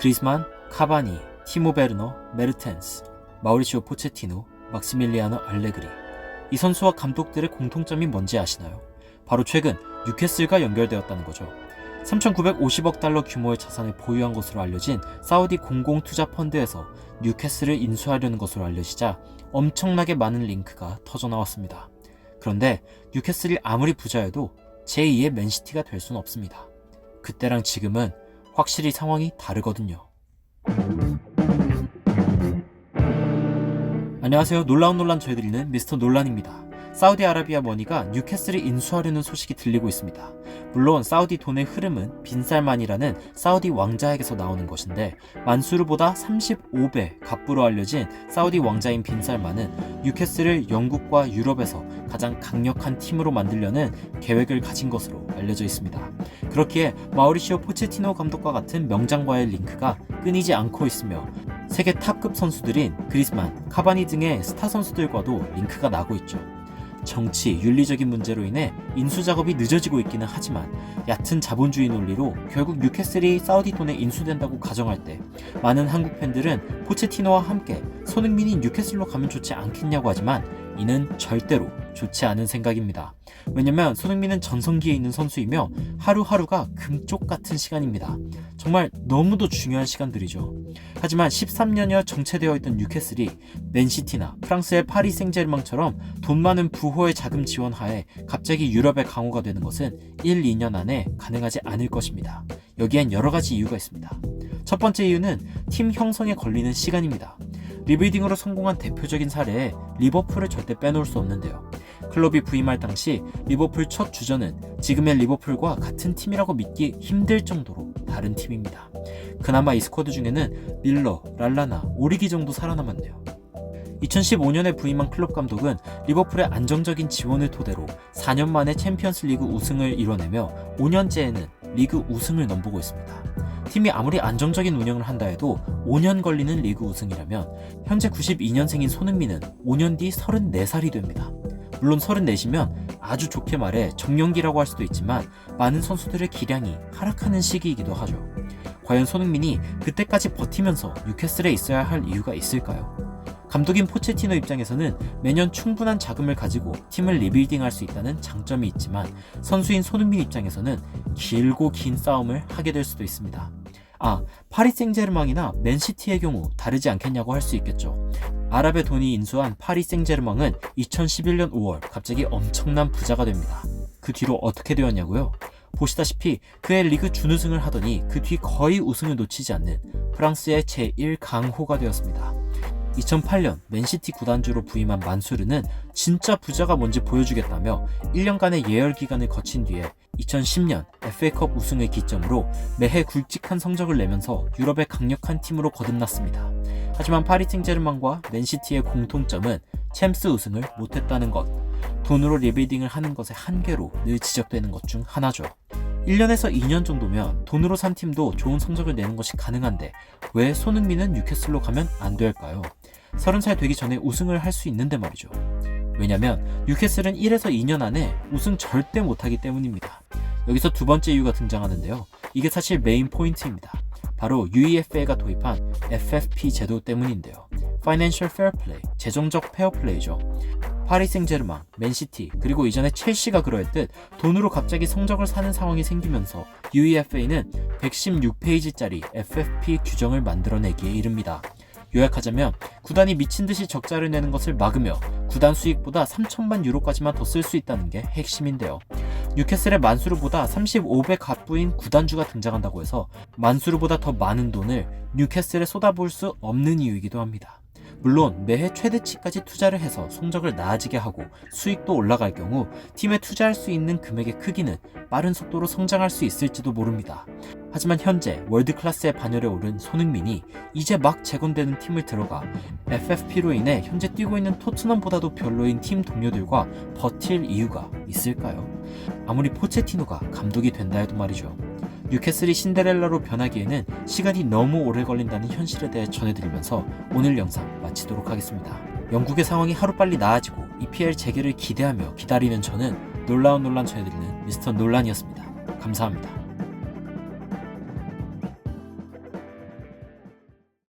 그리즈만, 카바니, 티모 베르너, 메르텐스, 마우리시오 포체티노, 막시밀리아노 알레그리. 이 선수와 감독들의 공통점이 뭔지 아시나요? 바로 최근 뉴캐슬과 연결되었다는 거죠. 3,950억 달러 규모의 자산을 보유한 것으로 알려진 사우디 공공투자펀드에서 뉴캐슬을 인수하려는 것으로 알려지자 엄청나게 많은 링크가 터져나왔습니다. 그런데 뉴캐슬이 아무리 부자여도 제2의 맨시티가 될 수는 없습니다. 그때랑 지금은 확실히 상황이 다르거든요. 안녕하세요. 놀라운 논란 전해드리는 미스터 논란입니다. 사우디아라비아 머니가 뉴캐슬을 인수하려는 소식이 들리고 있습니다. 물론 사우디 돈의 흐름은 빈살만이라는 사우디 왕자에게서 나오는 것인데 만수르보다 35배 갑부로 알려진 사우디 왕자인 빈살만은 뉴캐슬을 영국과 유럽에서 가장 강력한 팀으로 만들려는 계획을 가진 것으로 알려져 있습니다. 그렇기에 마우리시오 포체티노 감독과 같은 명장과의 링크가 끊이지 않고 있으며 세계 탑급 선수들인 그리즈만, 카바니 등의 스타 선수들과도 링크가 나고 있죠. 정치, 윤리적인 문제로 인해 인수 작업이 늦어지고 있기는 하지만 얕은 자본주의 논리로 결국 뉴캐슬이 사우디 돈에 인수된다고 가정할 때 많은 한국 팬들은 포체티노와 함께 손흥민이 뉴캐슬로 가면 좋지 않겠냐고 하지만 이는 절대로 좋지 않은 생각입니다. 왜냐면 손흥민은 전성기에 있는 선수이며 하루하루가 금쪽 같은 시간입니다. 정말 너무도 중요한 시간들이죠. 하지만 13년여 정체되어 있던 뉴캐슬이 맨시티나 프랑스의 파리 생제르맹처럼 돈 많은 부호의 자금 지원 하에 갑자기 유럽의 강호가 되는 것은 1, 2년 안에 가능하지 않을 것입니다. 여기엔 여러 가지 이유가 있습니다. 첫 번째 이유는 팀 형성에 걸리는 시간입니다. 리빌딩으로 성공한 대표적인 사례에 리버풀을 절대 빼놓을 수 없는데요. 클럽이 부임할 당시 리버풀 첫 주전은 지금의 리버풀과 같은 팀이라고 믿기 힘들 정도로 다른 팀입니다. 그나마 이 스쿼드 중에는 밀러, 랄라나, 오리기 정도 살아남았네요. 2015년에 부임한 클럽 감독은 리버풀의 안정적인 지원을 토대로 4년 만에 챔피언스 리그 우승을 이뤄내며 5년째에는 리그 우승을 넘보고 있습니다. 팀이 아무리 안정적인 운영을 한다 해도 5년 걸리는 리그 우승이라면 현재 92년생인 손흥민은 5년 뒤 34살이 됩니다. 물론 34이면 아주 좋게 말해 정년기라고 할 수도 있지만 많은 선수들의 기량이 하락하는 시기이기도 하죠. 과연 손흥민이 그때까지 버티면서 뉴캐슬에 있어야 할 이유가 있을까요? 감독인 포체티노 입장에서는 매년 충분한 자금을 가지고 팀을 리빌딩할 수 있다는 장점이 있지만 선수인 손흥민 입장에서는 길고 긴 싸움을 하게 될 수도 있습니다. 파리 생제르맹이나 맨시티의 경우 다르지 않겠냐고 할 수 있겠죠. 아랍의 돈이 인수한 파리 생제르맹은 2011년 5월 갑자기 엄청난 부자가 됩니다. 그 뒤로 어떻게 되었냐고요? 보시다시피 그의 리그 준우승을 하더니 그 뒤 거의 우승을 놓치지 않는 프랑스의 제1강호가 되었습니다. 2008년 맨시티 구단주로 부임한 만수르는 진짜 부자가 뭔지 보여주겠다며 1년간의 예열 기간을 거친 뒤에 2010년 FA컵 우승을 기점으로 매해 굵직한 성적을 내면서 유럽의 강력한 팀으로 거듭났습니다. 하지만 파리 생제르맹과 맨시티의 공통점은 챔스 우승을 못했다는 것, 돈으로 리빌딩을 하는 것의 한계로 늘 지적되는 것 중 하나죠. 1년에서 2년 정도면 돈으로 산 팀도 좋은 성적을 내는 것이 가능한데 왜 손흥민은 뉴캐슬로 가면 안 될까요? 30살 되기 전에 우승을 할 수 있는데 말이죠. 왜냐면 뉴캐슬은 1에서 2년 안에 우승 절대 못하기 때문입니다. 여기서 두 번째 이유가 등장하는데요. 이게 사실 메인 포인트입니다. 바로 UEFA가 도입한 FFP 제도 때문인데요. Financial Fair Play, 재정적 페어플레이죠. 파리 생제르맹, 맨시티, 그리고 이전에 첼시가 그러했듯 돈으로 갑자기 성적을 사는 상황이 생기면서 UEFA는 116페이지짜리 FFP 규정을 만들어내기에 이릅니다. 요약하자면 구단이 미친듯이 적자를 내는 것을 막으며 구단 수익보다 3천만 유로까지만 더 쓸 수 있다는 게 핵심인데요. 뉴캐슬의 만수르보다 35배 갑부인 구단주가 등장한다고 해서 만수르보다 더 많은 돈을 뉴캐슬에 쏟아부을 수 없는 이유이기도 합니다. 물론 매해 최대치까지 투자를 해서 성적을 나아지게 하고 수익도 올라갈 경우 팀에 투자할 수 있는 금액의 크기는 빠른 속도로 성장할 수 있을지도 모릅니다. 하지만 현재 월드클래스의 반열에 오른 손흥민이 이제 막 재건되는 팀을 들어가 FFP로 인해 현재 뛰고 있는 토트넘보다도 별로인 팀 동료들과 버틸 이유가 있을까요? 아무리 포체티노가 감독이 된다 해도 말이죠. 뉴캐슬이 신데렐라로 변하기에는 시간이 너무 오래 걸린다는 현실에 대해 전해드리면서 오늘 영상 마치도록 하겠습니다. 영국의 상황이 하루빨리 나아지고 EPL 재개를 기대하며 기다리는 저는 놀라운 논란 전해드리는 미스터 논란이었습니다. 감사합니다.